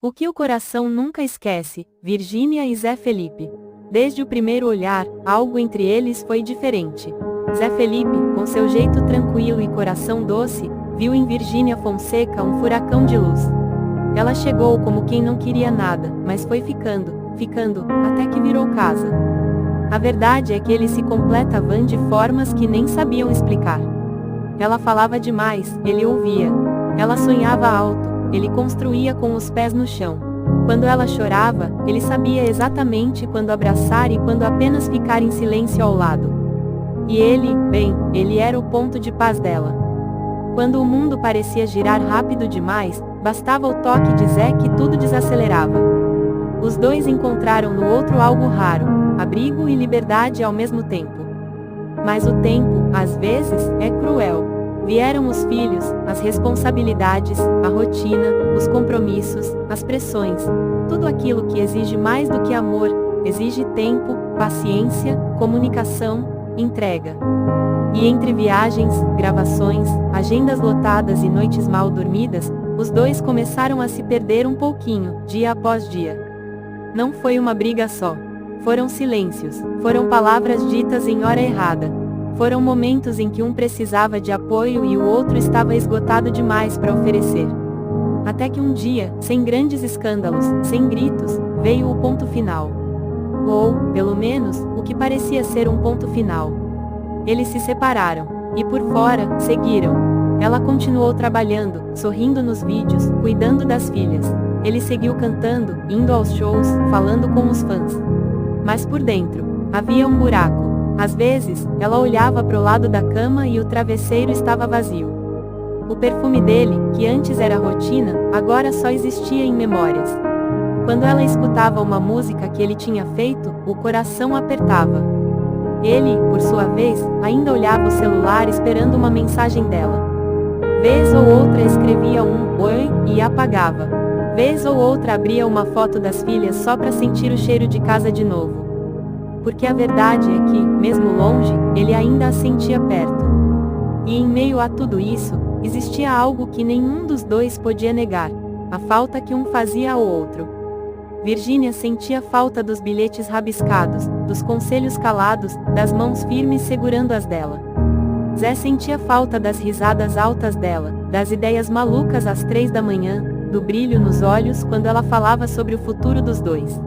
O que o coração nunca esquece, Virgínia e Zé Felipe. Desde o primeiro olhar, algo entre eles foi diferente. Zé Felipe, com seu jeito tranquilo e coração doce, viu em Virgínia Fonseca um furacão de luz. Ela chegou como quem não queria nada, mas foi ficando, até que virou casa. A verdade é que eles se completavam de formas que nem sabiam explicar. Ela falava demais, ele ouvia. Ela sonhava alto, ele construía com os pés no chão. Quando ela chorava, ele sabia exatamente quando abraçar e quando apenas ficar em silêncio ao lado. E ele era o ponto de paz dela. Quando o mundo parecia girar rápido demais, bastava o toque de Zé que tudo desacelerava. Os dois encontraram no outro algo raro, abrigo e liberdade ao mesmo tempo. Mas o tempo, às vezes, é cruel. Vieram os filhos, as responsabilidades, a rotina, os compromissos, as pressões, tudo aquilo que exige mais do que amor, exige tempo, paciência, comunicação, entrega. E entre viagens, gravações, agendas lotadas e noites mal dormidas, os dois começaram a se perder um pouquinho, dia após dia. Não foi uma briga só. Foram silêncios, foram palavras ditas em hora errada. Foram momentos em que um precisava de apoio e o outro estava esgotado demais para oferecer. Até que um dia, sem grandes escândalos, sem gritos, veio o ponto final. Ou, pelo menos, o que parecia ser um ponto final. Eles se separaram, e por fora, seguiram. Ela continuou trabalhando, sorrindo nos vídeos, cuidando das filhas. Ele seguiu cantando, indo aos shows, falando com os fãs. Mas por dentro, havia um buraco. Às vezes, ela olhava para o lado da cama e o travesseiro estava vazio. O perfume dele, que antes era rotina, agora só existia em memórias. Quando ela escutava uma música que ele tinha feito, o coração apertava. Ele, por sua vez, ainda olhava o celular esperando uma mensagem dela. Vez ou outra escrevia um "oi" e apagava. Vez ou outra abria uma foto das filhas só para sentir o cheiro de casa de novo. Porque a verdade é que, mesmo longe, ele ainda a sentia perto. E em meio a tudo isso, existia algo que nenhum dos dois podia negar, a falta que um fazia ao outro. Virgínia sentia falta dos bilhetes rabiscados, dos conselhos calados, das mãos firmes segurando as dela. Zé sentia falta das risadas altas dela, das ideias malucas às 3 da manhã, do brilho nos olhos quando ela falava sobre o futuro dos dois.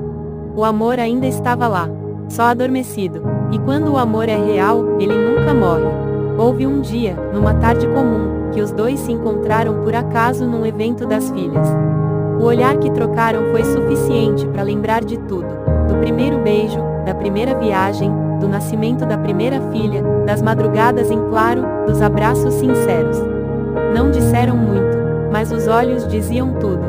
O amor ainda estava lá, só adormecido, e quando o amor é real, ele nunca morre. Houve um dia, numa tarde comum, que os dois se encontraram por acaso num evento das filhas. O olhar que trocaram foi suficiente para lembrar de tudo, do primeiro beijo, da primeira viagem, do nascimento da primeira filha, das madrugadas em claro, dos abraços sinceros. Não disseram muito, mas os olhos diziam tudo.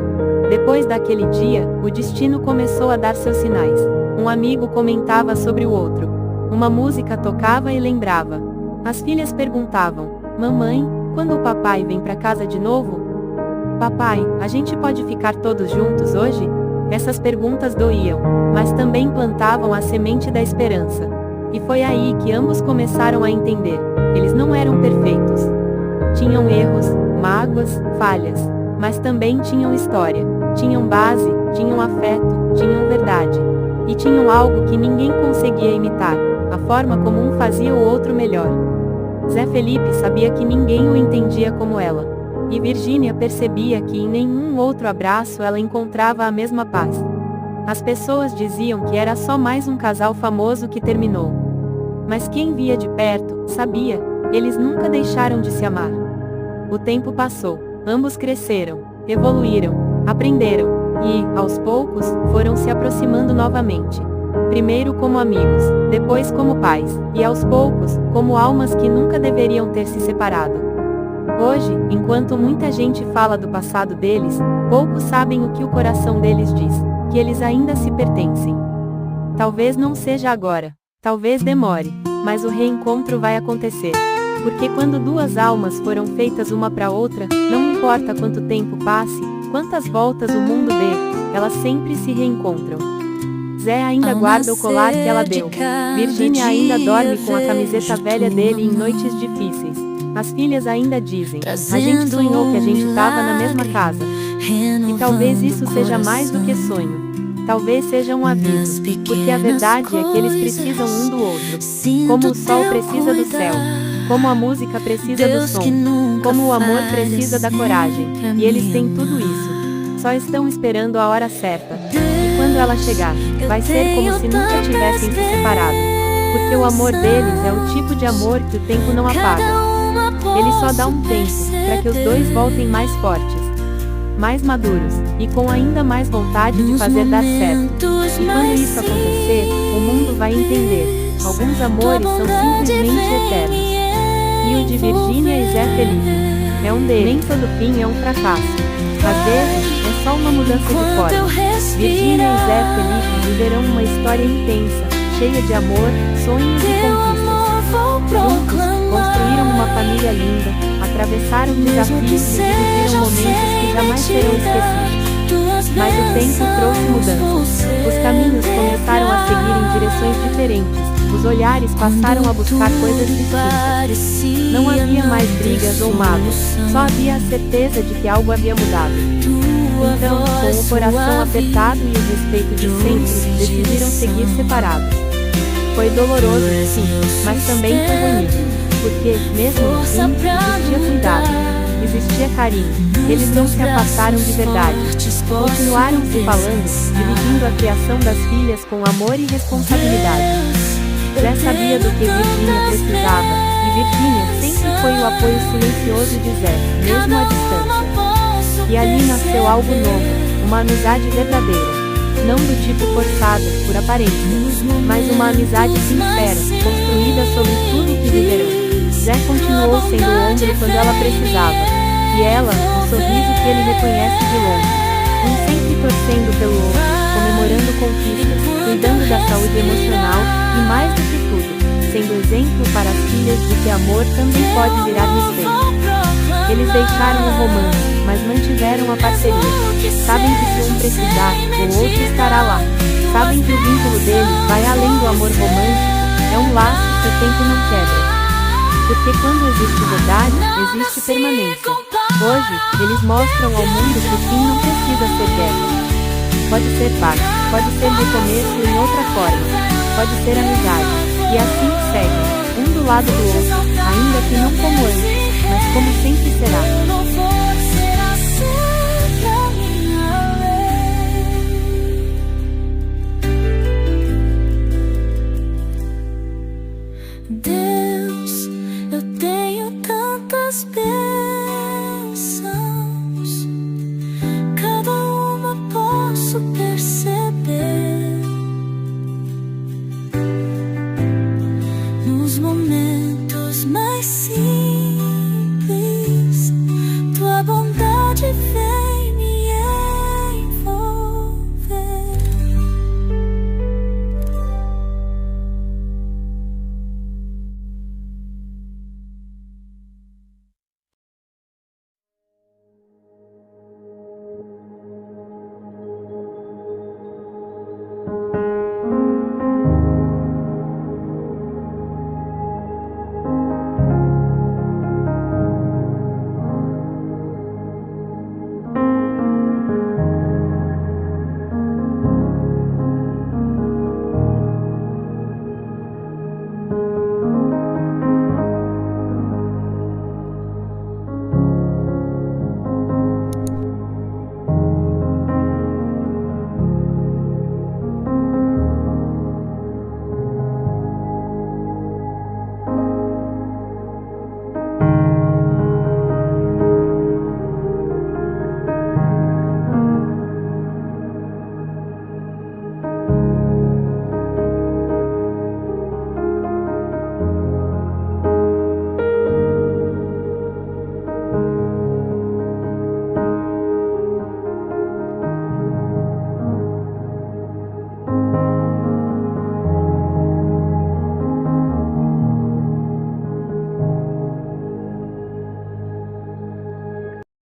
Depois daquele dia, o destino começou a dar seus sinais. Um amigo comentava sobre o outro. Uma música tocava e lembrava. As filhas perguntavam: mamãe, quando o papai vem para casa de novo? Papai, a gente pode ficar todos juntos hoje? Essas perguntas doíam, mas também plantavam a semente da esperança. E foi aí que ambos começaram a entender. Eles não eram perfeitos. Tinham erros, mágoas, falhas. Mas também tinham história. Tinham base, tinham afeto, tinham verdade. E tinham algo que ninguém conseguia imitar, a forma como um fazia o outro melhor. Zé Felipe sabia que ninguém o entendia como ela. E Virgínia percebia que em nenhum outro abraço ela encontrava a mesma paz. As pessoas diziam que era só mais um casal famoso que terminou. Mas quem via de perto, sabia, eles nunca deixaram de se amar. O tempo passou, ambos cresceram, evoluíram, aprenderam. E, aos poucos, foram se aproximando novamente. Primeiro como amigos, depois como pais, e aos poucos, como almas que nunca deveriam ter se separado. Hoje, enquanto muita gente fala do passado deles, poucos sabem o que o coração deles diz, que eles ainda se pertencem. Talvez não seja agora, talvez demore, mas o reencontro vai acontecer. Porque quando duas almas foram feitas uma para outra, não importa quanto tempo passe, quantas voltas o mundo dê, elas sempre se reencontram. Zé ainda guarda o colar que ela deu. Virgínia ainda dorme com a camiseta velha dele em noites difíceis. As filhas ainda dizem: a gente sonhou que a gente tava na mesma casa. E talvez isso seja mais do que sonho. Talvez seja um aviso, porque a verdade é que eles precisam um do outro. Como o sol precisa do céu, como a música precisa do som, como o amor precisa da coragem. E eles têm tudo isso. Só estão esperando a hora certa. E quando ela chegar, vai ser como se nunca tivessem se separado. Porque o amor deles é o tipo de amor que o tempo não apaga. Ele só dá um tempo, para que os dois voltem mais fortes, mais maduros, e com ainda mais vontade de fazer dar certo. E quando isso acontecer, o mundo vai entender. Alguns amores são simplesmente eternos. E o de Virgínia e Zé Felipe é um deles. Nem todo fim é um fracasso. Às vezes, é só uma mudança de forma. Virgínia e Zé Felipe viverão uma história intensa, cheia de amor, sonhos e conquistas. Juntos, construíram uma família linda, atravessaram desafios e viveram momentos que jamais serão esquecidos. Mas o tempo trouxe mudanças. Os caminhos começaram a seguir em direções diferentes. Os olhares passaram a buscar coisas distintas. Não havia mais brigas ou mágoas, só havia a certeza de que algo havia mudado. Então, com o coração apertado e o respeito de sempre, decidiram seguir separados. Foi doloroso, sim, mas também foi bonito. Porque, mesmo no fim, existia cuidado, existia carinho. Eles não se afastaram de verdade. Continuaram se falando, dividindo a criação das filhas com amor e responsabilidade. Zé sabia do que Virgínia precisava, e Virgínia sempre foi o apoio silencioso de Zé, mesmo à distância. E ali nasceu algo novo, uma amizade verdadeira. Não do tipo forçado, por aparência, mas uma amizade sincera, construída sobre tudo que viverão. Zé continuou sendo o ombro quando ela precisava, e ela, um sorriso que ele reconhece de longe. Um sempre torcendo pelo outro, comemorando conquistas, cuidando da saúde emocional, e mais do que tudo, sendo exemplo para as filhas de que amor também pode virar respeito. Eles deixaram o romance, mas mantiveram a parceria. Sabem que se um precisar, o outro estará lá. Sabem que o vínculo deles vai além do amor romântico, é um laço que o tempo não quebra. Porque quando existe verdade, existe permanência. Hoje, eles mostram ao mundo que o fim não precisa ser guerra. Pode ser paz, pode ser recomeço em outra forma, pode ser amizade. E assim seguem, um do lado do outro, ainda que não como antes, mas como sempre será. Deus, eu tenho tantas bênçãos, cada uma posso perceber.